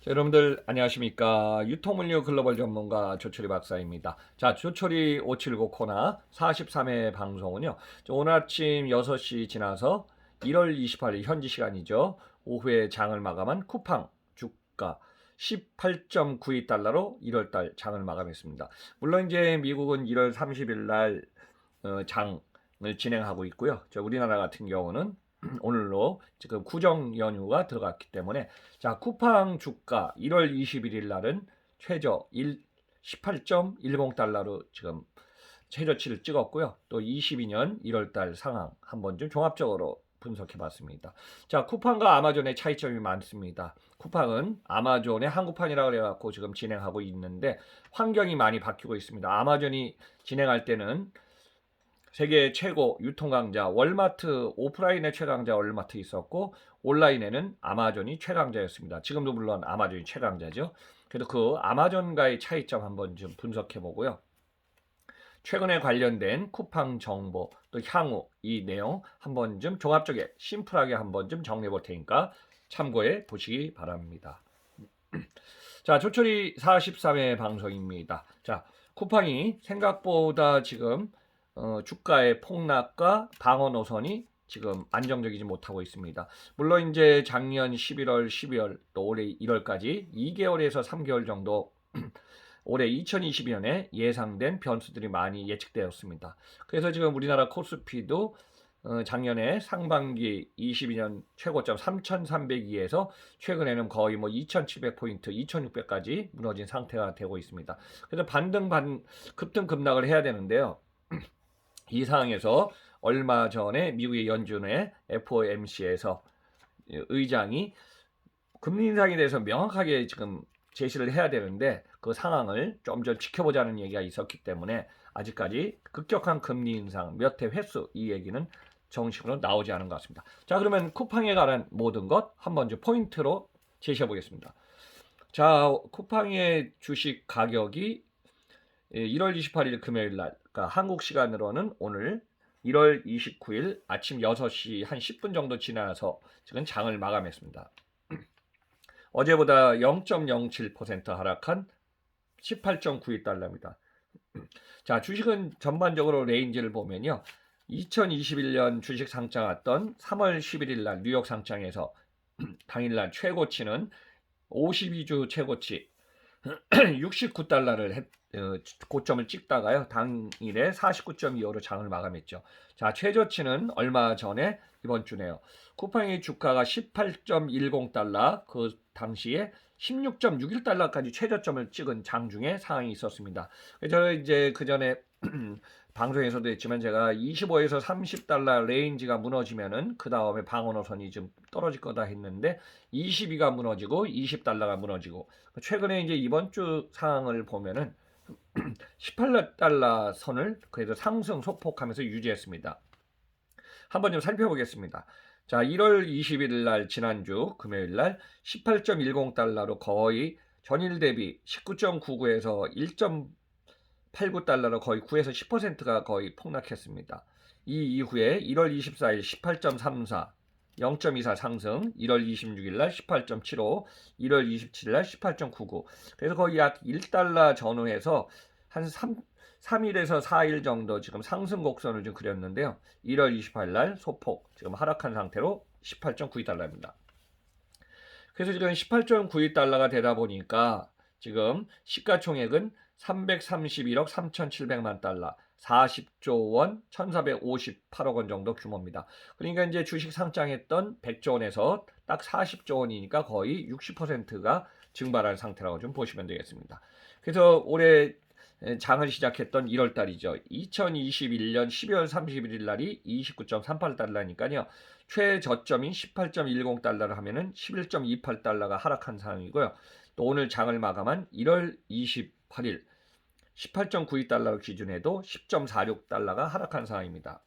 자, 여러분들 안녕하십니까? 유통물류 글로벌 전문가 조철이 박사입니다. 자, 조철이 579 코너 43회 방송은요. 오늘 아침 6시 지나서 1월 28일 현지 시간이죠. 오후에 장을 마감한 쿠팡 주가 18.92달러로 1월달 장을 마감했습니다. 물론 이제 미국은 1월 30일 날 장을 진행하고 있고요. 우리나라 같은 경우는 오늘로 지금 구정 연휴가 들어갔기 때문에 자, 쿠팡 주가 1월 21일 날은 최저 18.10달러로 지금 최저치를 찍었고요. 또 22년 1월 달 상황 한번 좀 종합적으로 분석해 봤습니다. 자, 쿠팡과 아마존의 차이점이 많습니다. 쿠팡은 아마존의 한국판이라고 그래 갖고 지금 진행하고 있는데 환경이 많이 바뀌고 있습니다. 아마존이 진행할 때는 세계 최고 유통 강자 월마트, 오프라인의 최강자 월마트 있었고 온라인에는 아마존이 최강자였습니다. 지금도 물론 아마존이 최강자죠. 그래도 그 아마존과의 차이점 한번 좀 분석해 보고요. 최근에 관련된 쿠팡 정보 또 향후 이 내용 한번 좀 종합적에 심플하게 한번 좀 정리해 볼 테니까 참고해 보시기 바랍니다. 자, 조철이 43회 방송입니다. 자, 쿠팡이 생각보다 지금 주가의 폭락과 방어 노선이 지금 안정적이지 못하고 있습니다. 물론 이제 작년 11월, 12월 또 올해 1월까지 2개월에서 3개월 정도 올해 2022년에 예상된 변수들이 많이 예측되었습니다. 그래서 지금 우리나라 코스피도 작년에 상반기 22년 최고점 3,302에서 최근에는 거의 뭐 2,700포인트, 2,600까지 무너진 상태가 되고 있습니다. 그래서 급등 급락을 해야 되는데요. 이 상황에서 얼마 전에 미국의 연준의 FOMC에서 의장이 금리 인상에 대해서 명확하게 지금 제시를 해야 되는데 그 상황을 좀 지켜보자는 얘기가 있었기 때문에 아직까지 급격한 금리 인상 몇 회 횟수 이 얘기는 정식으로 나오지 않은 것 같습니다. 자, 그러면 쿠팡에 관한 모든 것 한번 좀 포인트로 제시해 보겠습니다. 자, 쿠팡의 주식 가격이 1월 28일 금요일 날, 그러니까 한국 시간으로는 오늘 1월 29일 아침 6시 한 10분 정도 지나서 지금 장을 마감했습니다. 어제보다 0.07% 하락한 18.92달러입니다. 자, 주식은 전반적으로 레인지를 보면요. 2021년 주식 상장 왔던 3월 11일 날 뉴욕 상장에서 당일날 최고치는 52주 최고치 69달러를 고점을 찍다가요. 당일에 49.25로 장을 마감했죠. 자, 최저치는 얼마 전에 이번 주네요. 쿠팡의 주가가 18.10달러, 그 당시에 16.61달러까지 최저점을 찍은 장중에 상황이 있었습니다. 저는 이제 그 전에 방송에서도 했지만 제가 25에서 30달러 레인지가 무너지면은 그 다음에 방어 노선이 좀 떨어질 거다 했는데 22가 무너지고 20달러가 무너지고 최근에 이제 이번 주 상황을 보면은 18달러 선을 그래도 상승 소폭하면서 유지했습니다. 한번 좀 살펴보겠습니다. 자, 1월 21일 날 지난주 금요일 날 18.10달러로 거의 전일 대비 19.99에서 1.89달러로 거의 9에서 10%가 거의 폭락했습니다. 이 이후에 1월 24일 18.34 0.24 상승, 1월 26일 날 18.75, 1월 27일 날 18.99. 그래서 거의 약 1달러 전후에서 한 3일에서 4일 정도 지금 상승 곡선을 좀 그렸는데요. 1월 28일 날 소폭 지금 하락한 상태로 18.92달러입니다. 그래서 지금 18.92달러가 되다 보니까 지금 시가총액은 331억 3,700만 달러, 40조 원, 1,458억 원 정도 규모입니다. 그러니까 이제 주식 상장했던 100조 원에서 딱 40조 원이니까 거의 60%가 증발한 상태라고 좀 보시면 되겠습니다. 그래서 올해 장을 시작했던 1월 달이죠. 2021년 12월 31일 날이 29.38달러니까요. 최저점인 18.10달러를 하면은 11.28달러가 하락한 상황이고요. 또 오늘 장을 마감한 1월 28일 18.92달러 기준에도 10.46달러가 하락한 상황입니다.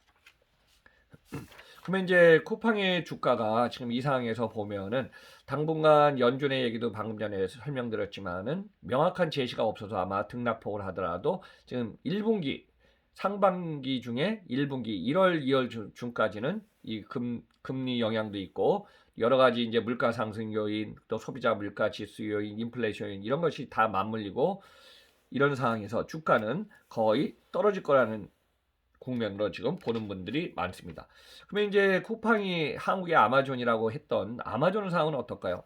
그러면 이제 쿠팡의 주가가 지금 이 상황에서 보면은 당분간 연준의 얘기도 방금 전에 설명드렸지만은 명확한 제시가 없어서 아마 등락폭을 하더라도 지금 1분기 상반기 중에 1분기 1월, 2월 중까지는 이 금리 영향도 있고 여러 가지 이제 물가 상승 요인, 또 소비자 물가 지수 요인, 인플레이션 요인 이런 것이 다 맞물리고 이런 상황에서 주가는 거의 떨어질 거라는 국면으로 지금 보는 분들이 많습니다. 그러면 이제 쿠팡이 한국의 아마존이라고 했던 아마존 상황은 어떨까요?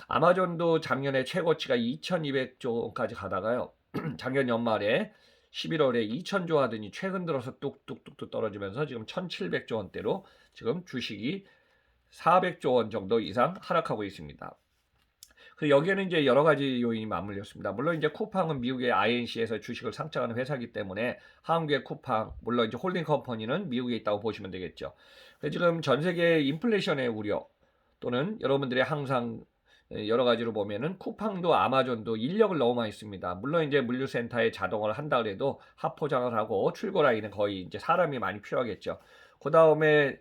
아마존도 작년에 최고치가 2200조까지 가다가요. 작년 연말에 11월에 2000조 하더니 최근 들어서 뚝뚝뚝뚝 떨어지면서 지금 1700조 원대로 지금 주식이 400조 원 정도 이상 하락하고 있습니다. 그 여기에는 이제 여러 가지 요인이 맞물렸습니다. 물론 이제 쿠팡은 미국의 INC에서 주식을 상장하는 회사이기 때문에 한국의 쿠팡, 물론 이제 홀딩 컴퍼니는 미국에 있다고 보시면 되겠죠. 지금 전 세계 인플레이션의 우려 또는 여러분들이 항상 여러 가지로 보면은 쿠팡도 아마존도 인력을 너무 많이 씁니다. 물론 이제 물류센터에 자동화를 한다 그래도 하포장을 하고 출고 라인은 거의 이제 사람이 많이 필요하겠죠. 그 다음에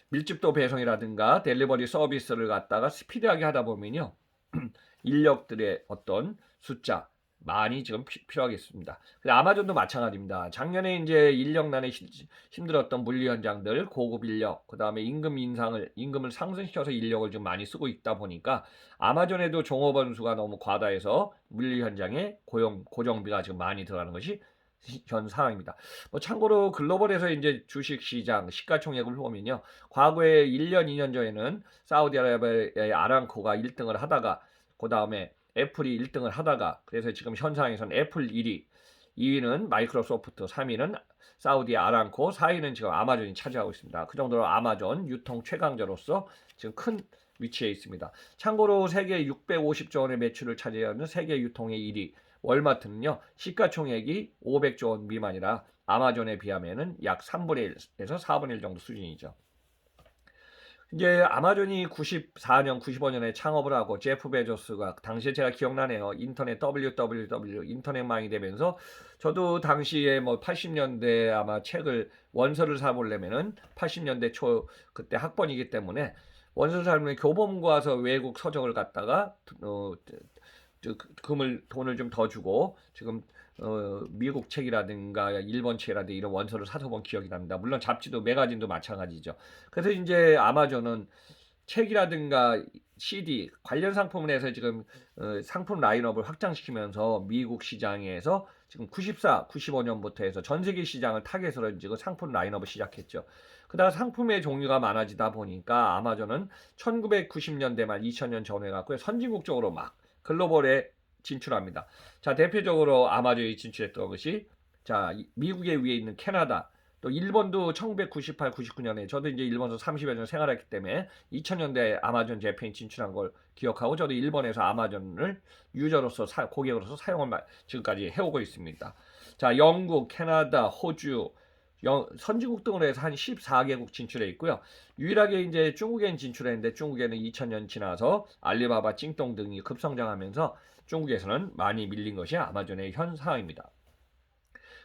밀집도 배송이라든가 델리버리 서비스를 갖다가 스피디하게 하다 보면요. 인력들의 어떤 숫자 많이 지금 필요하겠습니다. 아마존도 마찬가지입니다. 작년에 이제 인력난에 힘들었던 물류 현장들, 고급 인력, 그 다음에 임금을 상승시켜서 인력을 좀 많이 쓰고 있다 보니까 아마존에도 종업원 수가 너무 과다해서 물류 현장에 고정비가 지금 많이 들어가는 것이 현 상황입니다. 참고로 글로벌에서 이제 주식 시장 시가총액을 보면요. 과거에 1년, 2년 전에는 사우디아라비아의 아람코가 1등을 하다가 그 다음에 애플이 1등을 하다가 그래서 지금 현상에서는 애플 1위, 2위는 마이크로소프트, 3위는 사우디 아람코, 4위는 지금 아마존이 차지하고 있습니다. 그 정도로 아마존 유통 최강자로서 지금 큰 위치에 있습니다. 참고로 세계 650조 원의 매출을 차지하는 세계 유통의 1위 월마트는요. 시가총액이 500조 원 미만이라 아마존에 비하면은 약 3분의 1에서 4분의 1 정도 수준이죠. 이제 아마존이 94년, 95년에 창업을 하고 제프 베조스가 당시에 제가 기억나네요. 인터넷 WWW 인터넷망이 되면서 저도 당시에 뭐 80년대 아마 책을 원서를 사보려면은 80년대 초 그때 학번이기 때문에 원서를 사려면 교보문고 와서 외국 서적을 갖다가 돈을 좀 더 주고 지금 미국 책이라든가 일본 책이라든가 이런 원서를 사서 본 기억이 납니다. 물론 잡지도 매거진도 마찬가지죠. 그래서 이제 아마존은 책이라든가 CD 관련 상품을 해서 지금 상품 라인업을 확장시키면서 미국 시장에서 지금 95년부터 해서 전 세계 시장을 타겟으로 지금 상품 라인업을 시작했죠. 그다음 상품의 종류가 많아지다 보니까 아마존은 1990년대 말 2000년 전에 갖고 선진국적으로 막 글로벌에 진출합니다. 자, 대표적으로 아마존이 진출했던 것이 자, 미국에 위에 있는 캐나다, 또 일본도 1998, 99년에 저도 이제 일본에서 30여 년 생활했기 때문에 2000년대 아마존 재팬이 진출한 걸 기억하고 저도 일본에서 아마존을 유저로서 고객으로서 사용을 지금까지 해오고 있습니다. 자, 영국, 캐나다, 호주, 선진국 등으로 해서 한 14개국 진출해 있고요. 유일하게 이제 중국엔 진출했는데 중국에는 2000년 지나서 알리바바, 찡동 등이 급성장하면서 중국에서는 많이 밀린 것이 아마존의 현 상황입니다.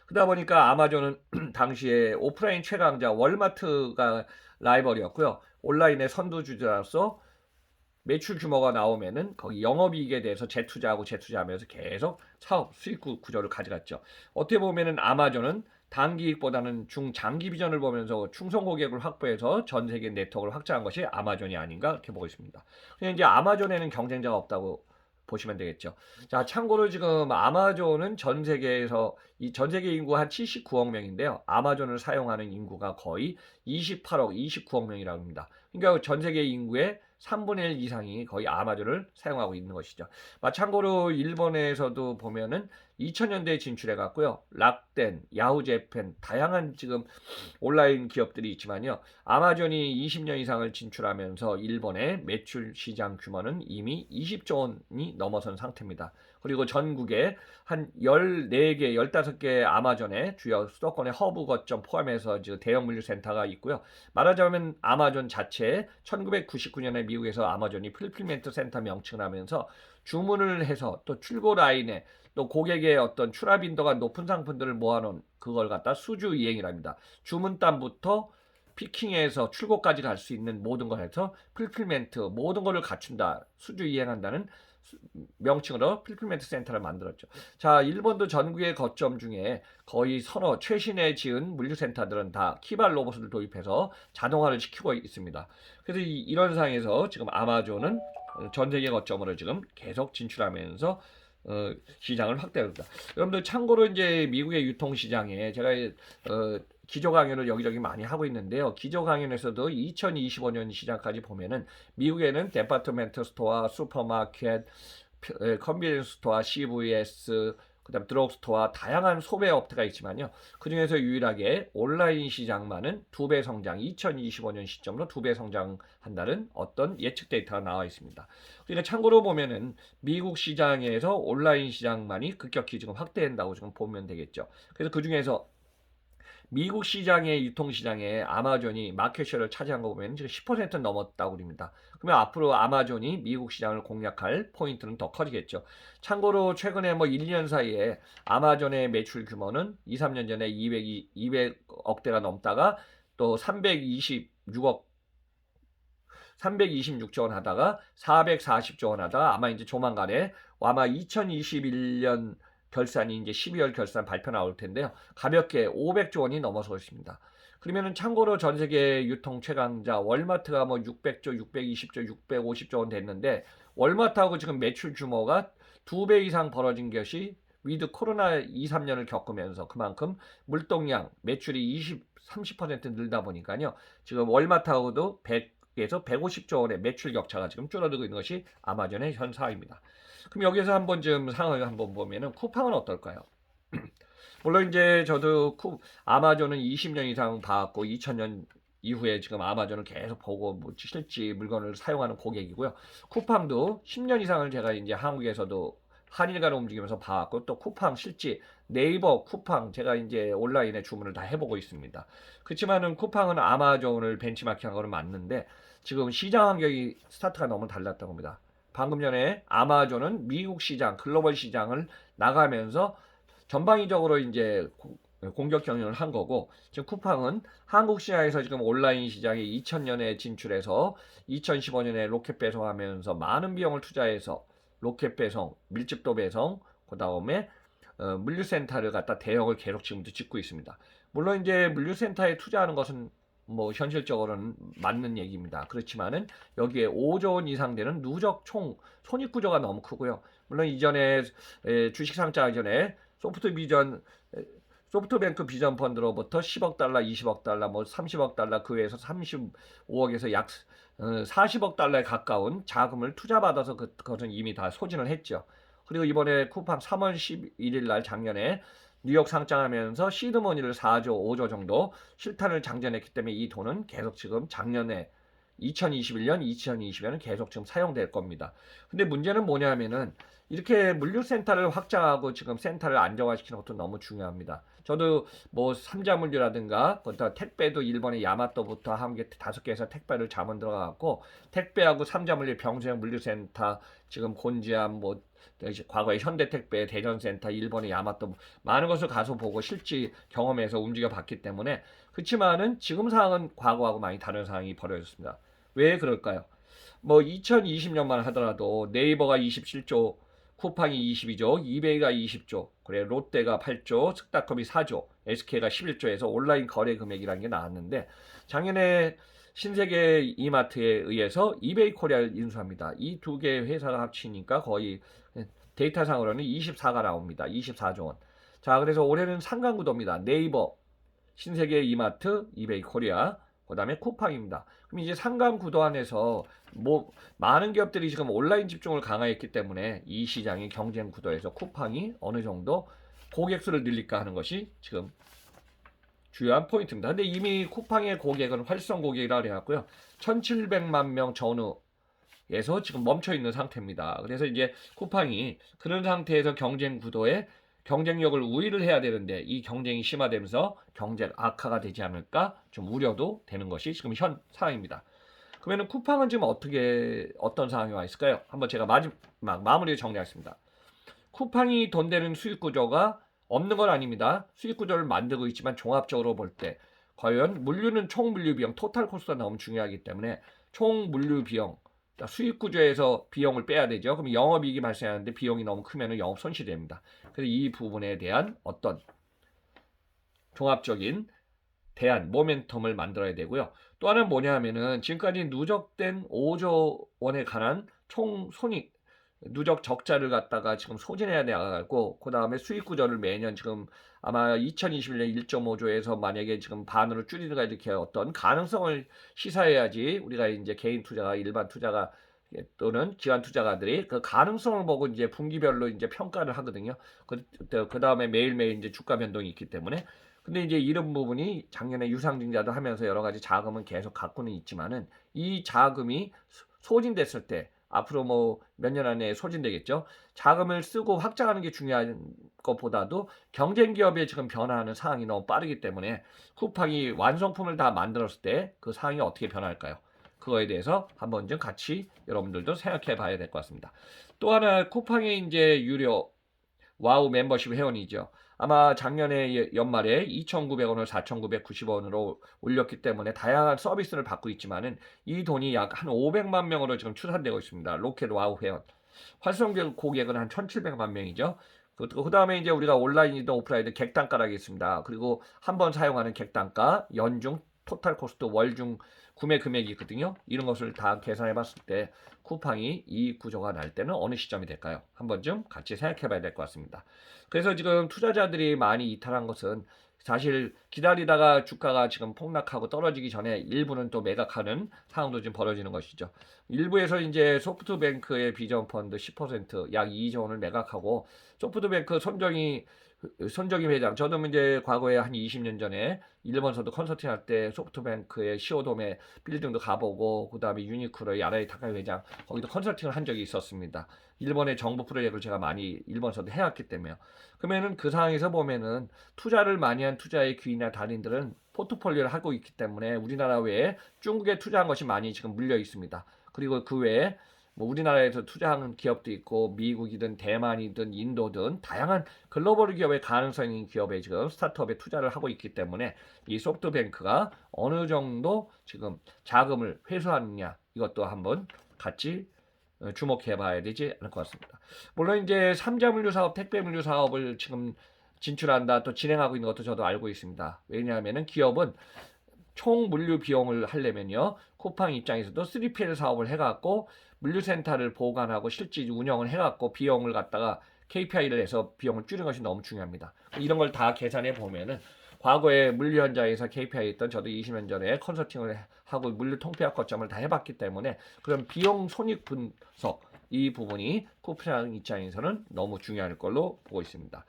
그러다 보니까 아마존은 당시에 오프라인 최강자 월마트가 라이벌이었고요. 온라인의 선두주자로서 매출 규모가 나오면은 거기 영업이익에 대해서 재투자하면서 계속 사업 수익 구조를 가져갔죠. 어떻게 보면은 아마존은 단기이익보다는 중장기 비전을 보면서 충성 고객을 확보해서 전 세계 네트워크를 확장한 것이 아마존이 아닌가 이렇게 보고 있습니다. 그냥 이제 아마존에는 경쟁자가 없다고 보시면 되겠죠. 자, 참고로 지금 아마존은 전 세계에서 전 세계 인구 한 79억 명인데요. 아마존을 사용하는 인구가 거의 28억, 29억 명이라고 합니다. 그러니까 전 세계 인구의 3분의 1 이상이 거의 아마존을 사용하고 있는 것이죠. 참고로 일본에서도 보면은 2000년대에 진출해 갔고요. 락덴, 야후재팬 다양한 지금 온라인 기업들이 있지만요. 아마존이 20년 이상을 진출하면서 일본의 매출 시장 규모는 이미 20조 원이 넘어선 상태입니다. 그리고 전국에 한 14개, 15개 아마존의 주요 수도권의 허브 거점 포함해서 대형 물류센터가 있고요. 말하자면 아마존 자체 1999년에 미국에서 아마존이 풀필멘트 센터 명칭을 하면서 주문을 해서 또 출고 라인에 또 고객의 어떤 출하 빈도가 높은 상품들을 모아놓은 그걸 갖다 수주 이행이랍니다. 주문단부터 피킹에서 출고까지 갈 수 있는 모든 걸 해서 풀필멘트 모든 것을 갖춘다. 수주 이행한다는 명칭으로 풀필멘트 센터를 만들었죠. 자, 일본도 전국의 거점 중에 거의 서너 최신의 지은 물류센터들은 다 키발 로봇을 도입해서 자동화를 시키고 있습니다. 그래서 이런 상황에서 지금 아마존은 전 세계 거점으로 지금 계속 진출하면서 시장을 확대합니다. 여러분들 참고로 이제 미국의 유통 시장에 제가 기조 강연을 여기저기 많이 하고 있는데요. 기조 강연에서도 2025년 시장까지 보면은 미국에는 데파트멘트 스토어, 슈퍼마켓, 컨비니언스 스토어, CVS, 그다음 드럭스토어 다양한 소매 업체가 있지만요. 그중에서 유일하게 온라인 시장만은 2배 성장, 2025년 시점으로 2배 성장한다는 어떤 예측 데이터가 나와 있습니다. 그러니까 참고로 보면은 미국 시장에서 온라인 시장만이 급격히 지금 확대된다고 지금 보면 되겠죠. 그래서 그중에서 미국 시장의 유통시장에 아마존이 마켓쉐어를 차지한 거 보면 지금 10% 넘었다고 그럽니다. 그러면 앞으로 아마존이 미국 시장을 공략할 포인트는 더 커지겠죠. 참고로 최근에 뭐 1년 사이에 아마존의 매출 규모는 2, 3년 전에 200억대가 넘다가 또 326조 원 하다가 440조 원 하다가 아마 이제 조만간에 아마 2021년 결산이 이제 12월 결산 발표 나올 텐데요. 가볍게 500조 원이 넘어서 있습니다. 그러면은 참고로 전 세계 유통 최강자 월마트가 뭐 600조, 620조, 650조 원 됐는데 월마트하고 지금 매출 규모가 2배 이상 벌어진 것이 위드 코로나 2, 3년을 겪으면서 그만큼 물동량 매출이 30% 늘다 보니까요. 지금 월마트하고도 100에서 150조 원의 매출 격차가 지금 줄어들고 있는 것이 아마존의 현 상황입니다. 그럼 여기서 한번 좀 상황을 한번 보면은 쿠팡은 어떨까요? 물론 이제 저도 아마존은 20년 이상 봐왔고 2000년 이후에 지금 아마존을 계속 보고 뭐 실지 물건을 사용하는 고객이고요. 쿠팡도 10년 이상을 제가 이제 한국에서도 한일 간을 움직이면서 봐왔고 또 쿠팡 실지 네이버 쿠팡 제가 이제 온라인에 주문을 다 해보고 있습니다. 그렇지만은 쿠팡은 아마존을 벤치마킹한 거는 맞는데 지금 시장 환경이 스타트가 너무 달랐다고 합니다. 방금 전에 아마존은 미국 시장, 글로벌 시장을 나가면서 전방위적으로 이제 공격 경영을 한 거고 지금 쿠팡은 한국 시장에서 지금 온라인 시장에 2000년에 진출해서 2015년에 로켓 배송하면서 많은 비용을 투자해서 로켓 배송, 밀집도 배송, 그 다음에 물류센터를 갖다 대형을 계속 지금도 짓고 있습니다. 물론 이제 물류센터에 투자하는 것은 뭐 현실적으로는 맞는 얘기입니다. 그렇지만은 여기에 5조 원 이상 되는 누적 총 손익 구조가 너무 크고요. 물론 이전에 주식 상장 이전에 소프트뱅크 비전 펀드로부터 10억 달러, 20억 달러, 뭐 30억 달러 그 외에서 35억에서 약 40억 달러에 가까운 자금을 투자받아서 그것은 이미 다 소진을 했죠. 그리고 이번에 쿠팡 3월 11일 날 작년에 뉴욕 상장하면서 시드머니를 4조, 5조 정도 실탄을 장전했기 때문에 이 돈은 계속 지금 작년에 2021년, 2020년은 계속 지금 사용될 겁니다. 근데 문제는 뭐냐면은 이렇게 물류센터를 확장하고 지금 센터를 안정화시키는 것도 너무 중요합니다. 저도 뭐 삼자물류라든가 택배도 일본의 야마토부터 한 개, 5개에서 택배를 자문 들어가고 택배하고 삼자물류 병수형 물류센터 지금 곤지암 뭐 과거에 현대택배 대전센터 일본의 야마토 많은 것을 가서 보고 실제 경험해서 움직여 봤기 때문에 그렇지만은 지금 상황은 과거하고 많이 다른 상황이 벌어졌습니다. 왜 그럴까요? 뭐 2020년만 하더라도 네이버가 27조, 쿠팡이 22조, 이베이가 20조, 그래 롯데가 8조, 스타컴이 4조, SK가 11조에서 온라인 거래 금액이라는 게 나왔는데 작년에 신세계 이마트에 의해서 이베이 코리아를 인수합니다. 이 두 개의 회사가 합치니까 거의 데이터상으로는 24가 나옵니다. 24조 원. 자, 그래서 올해는 상강구도입니다. 네이버, 신세계 이마트, 이베이 코리아, 그 다음에 쿠팡입니다. 그럼 이제 상강구도 안에서 뭐 많은 기업들이 지금 온라인 집중을 강화했기 때문에 이 시장의 경쟁 구도에서 쿠팡이 어느 정도 고객 수를 늘릴까 하는 것이 지금 주요한 포인트입니다. 근데 이미 쿠팡의 고객은 활성 고객이라 그래갖고요. 1700만 명 전후에서 지금 멈춰 있는 상태입니다. 그래서 이제 쿠팡이 그런 상태에서 경쟁 구도에 경쟁력을 우위를 해야 되는데 이 경쟁이 심화되면서 경쟁 악화가 되지 않을까 좀 우려도 되는 것이 지금 현 상황입니다. 그러면 쿠팡은 지금 어떤 상황이 와 있을까요? 한번 제가 마지막 마무리 정리하겠습니다. 쿠팡이 돈 되는 수익 구조가 없는 건 아닙니다. 수익 구조를 만들고 있지만 종합적으로 볼 때 과연 물류는 총 물류 비용, 토탈 코스트가 너무 중요하기 때문에 총 물류 비용, 수익 구조에서 비용을 빼야 되죠. 그럼 영업이익이 발생하는데 비용이 너무 크면 영업 손실이 됩니다. 그래서 이 부분에 대한 어떤 종합적인 대안, 모멘텀을 만들어야 되고요. 또 하나는 뭐냐 하면은 지금까지 누적된 5조 원에 관한 총 손익, 누적 적자를 갖다가 지금 소진해야 돼가고, 그 다음에 수익 구조를 매년 지금 아마 2021년 1.5조에서 만약에 지금 반으로 줄이든가 이렇게 어떤 가능성을 시사해야지 우리가 이제 개인 투자가, 일반 투자가 또는 기관 투자가들이 그 가능성을 보고 이제 분기별로 이제 평가를 하거든요. 그 다음에 매일매일 이제 주가 변동이 있기 때문에. 근데 이제 이런 부분이 작년에 유상증자도 하면서 여러 가지 자금은 계속 갖고는 있지만은 이 자금이 소진됐을 때 앞으로 뭐 몇 년 안에 소진되겠죠. 자금을 쓰고 확장하는 게 중요한 것보다도 경쟁 기업의 지금 변화하는 상황이 너무 빠르기 때문에 쿠팡이 완성품을 다 만들었을 때 그 상황이 어떻게 변할까요? 그거에 대해서 한번 좀 같이 여러분들도 생각해 봐야 될 것 같습니다. 또 하나 쿠팡의 이제 유료 와우 멤버십 회원이죠. 아마 작년에 연말에 2,900원을 4,990원으로 올렸기 때문에 다양한 서비스를 받고 있지만은 이 돈이 약 한 500만 명으로 지금 추산되고 있습니다. 로켓 와우 회원. 활성 고객은 한 1,700만 명이죠. 그 다음에 이제 우리가 온라인이든 오프라인이든 객단가락이 있습니다. 그리고 한번 사용하는 객단가, 연중, 토탈 코스트, 월중 구매 금액이 있거든요. 이런 것을 다 계산해 봤을 때 쿠팡이 이익 구조가 날 때는 어느 시점이 될까요? 한번 좀 같이 생각해 봐야 될 것 같습니다. 그래서 지금 투자자들이 많이 이탈한 것은 사실 기다리다가 주가가 지금 폭락하고 떨어지기 전에 일부는 또 매각하는 상황도 지금 벌어지는 것이죠. 일부에서 이제 소프트뱅크의 비전 펀드 10%약 2조 원을 매각하고 소프트뱅크 손정희 회장, 저도 이제 과거에 한 20년 전에 일본서도 컨설팅 할 때 소프트뱅크의 시오돔에 빌딩도 가보고, 그 다음에 유니크로의 야라이 타카이 회장, 거기도 컨설팅을 한 적이 있었습니다. 일본의 정부 프로젝트를 제가 많이 일본서도 해왔기 때문에요. 그러면은 그 상황에서 보면은 투자를 많이 한 투자의 귀인이나 달인들은 포트폴리오를 하고 있기 때문에 우리나라 외에 중국에 투자한 것이 많이 지금 물려 있습니다. 그리고 그 외에 뭐 우리나라에서 투자하는 기업도 있고 미국이든 대만이든 인도든 다양한 글로벌 기업의 가능성 있는 기업에 지금 스타트업에 투자를 하고 있기 때문에 이 소프트뱅크가 어느 정도 지금 자금을 회수하느냐 이것도 한번 같이 주목해 봐야 되지 않을 것 같습니다. 물론 이제 3자 물류 사업, 택배 물류 사업을 지금 진출한다 또 진행하고 있는 것도 저도 알고 있습니다. 왜냐하면은 기업은 총 물류 비용을 하려면요, 쿠팡 입장에서도 3PL 사업을 해갖고 물류센터를 보관하고 실제 운영을 해갖고 비용을 갖다가 KPI를 해서 비용을 줄이는 것이 너무 중요합니다. 이런 걸 다 계산해 보면은 과거에 물류 현장에서 KPI 했던 저도 20년 전에 컨설팅을 하고 물류 통폐합 거점을 다 해봤기 때문에 그런 비용 손익 분석 이 부분이 쿠팡 입장에서는 너무 중요할 걸로 보고 있습니다.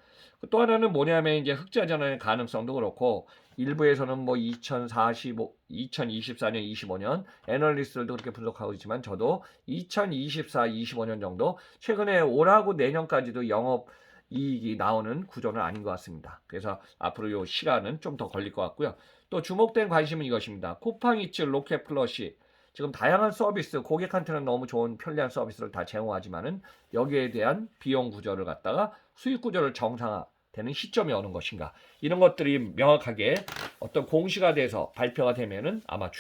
또 하나는 뭐냐면 이제 흑자 전환의 가능성도 그렇고 일부에서는 뭐 2024년, 25년 애널리스트들도 그렇게 분석하고 있지만 저도 2024, 25년 정도 최근에 올하고 내년까지도 영업 이익이 나오는 구조는 아닌 것 같습니다. 그래서 앞으로 이 시간은 좀 더 걸릴 것 같고요. 또 주목된 관심은 이것입니다. 쿠팡이츠, 로켓플러시 지금 다양한 서비스, 고객한테는 너무 좋은 편리한 서비스를 다 제공하지만은 여기에 대한 비용 구조를 갖다가 수익 구조를 정상화되는 시점이 어느 것인가, 이런 것들이 명확하게 어떤 공시가 돼서 발표가 되면은 아마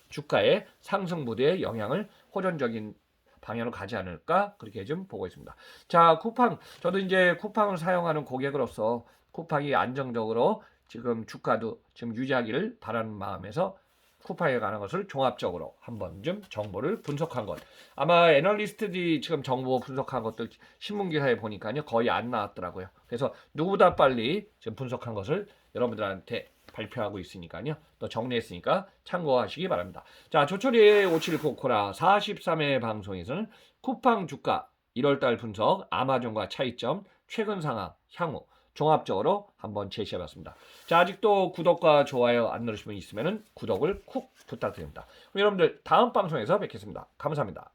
주가의 상승 무대에 영향을 호전적인 방향으로 가지 않을까 그렇게 좀 보고 있습니다. 자, 쿠팡, 저도 이제 쿠팡을 사용하는 고객으로서 쿠팡이 안정적으로 지금 주가도 지금 유지하기를 바라는 마음에서 쿠팡에 관한 것을 종합적으로 한번 좀 정보를 분석한 것. 아마 애널리스트들이 지금 정보 분석한 것들 신문 기사에 보니까요 거의 안 나왔더라고요. 그래서 누구보다 빨리 지금 분석한 것을 여러분들한테 발표하고 있으니까요. 또 정리했으니까 참고하시기 바랍니다. 자, 조철이의 579 코라 43회 방송에서는 쿠팡 주가 1월달 분석, 아마존과 차이점, 최근 상황, 향후 종합적으로 한번 제시해봤습니다. 자, 아직도 구독과 좋아요 안 누르신 분 있으면 구독을 쿡 부탁드립니다. 여러분들 다음 방송에서 뵙겠습니다. 감사합니다.